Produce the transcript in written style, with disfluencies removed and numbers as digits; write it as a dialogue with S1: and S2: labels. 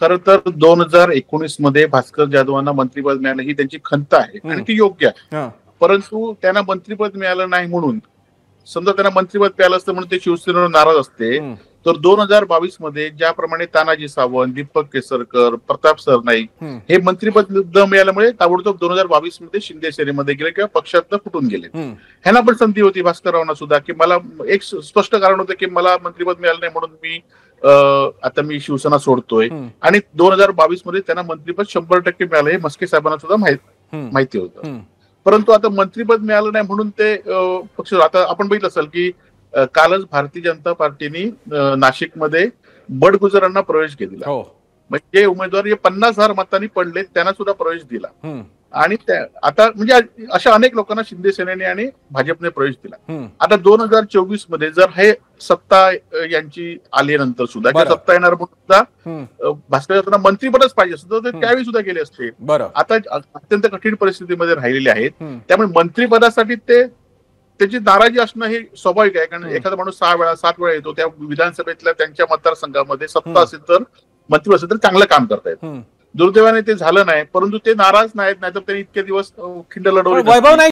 S1: खरं तर 2019 मध्ये भास्कर जाधवांना मंत्रिपद मिळालं ही त्यांची खंत आहे आणि ती योग्य आहे. परंतु त्यांना मंत्रिपद मिळालं नाही म्हणून, समजा त्यांना मंत्रिपद मिळालं असतं म्हणून ते शिवसेनेवर नाराज असते, तर 2022 मध्ये ज्याप्रमाणे तानाजी सावंत, दीपक केसरकर, प्रताप सरनाईक हे मंत्रिपद न मिळाल्यामुळे ताबडतोब 2022 मध्ये शिंदे सेनेमध्ये गेले किंवा पक्षातनं फुटून गेले. ह्यांना पण संधी होती भास्कररावांना सुद्धा, की मला एक स्पष्ट कारण होतं की मला मंत्रिपद मिळालं नाही म्हणून आता मी शिवसेना सोडतोय. आणि 2022 मध्ये त्यांना मंत्रिपद 100% मिळालं हे मस्के साहेबांना सुद्धा माहिती होतं. परंतु आता मंत्रिपद मिळालं नाही म्हणून ते पक्ष, आता आपण बघितलं असेल की कालच भारतीय जनता पार्टीने नाशिकमध्ये बडगुजरांना प्रवेश दिला. म्हणजे उमेदवार 50,000 मतांनी पडले त्यांना सुद्धा प्रवेश दिला. आणि आता म्हणजे अशा अनेक लोकांना शिंदे सेनेने आणि भाजपने प्रवेश दिला. आता 2024 मध्ये जर हे सत्ता यांची आल्यानंतर सुद्धा किंवा सत्ता येणार सुद्धा भास्करांना मंत्रिपदच पाहिजे असतं तर त्यावेळी सुद्धा गेले असते. आता अत्यंत कठीण परिस्थितीमध्ये राहिलेले आहेत, त्यामुळे मंत्रिपदासाठी त्याची नाराजी असणं हे स्वाभाविक आहे. कारण एखादा माणूस 6 वेळा 7 वेळा येतो, त्या विधानसभेतल्या त्यांच्या मतदारसंघामध्ये सत्ता असेल तर मंत्री असेल तर चांगलं काम करतायत. दुर्दैवाने ते झालं नाही, परंतु ते नाराज नाहीत, नाहीतर त्यांनी इतके दिवस खिंड लढवली.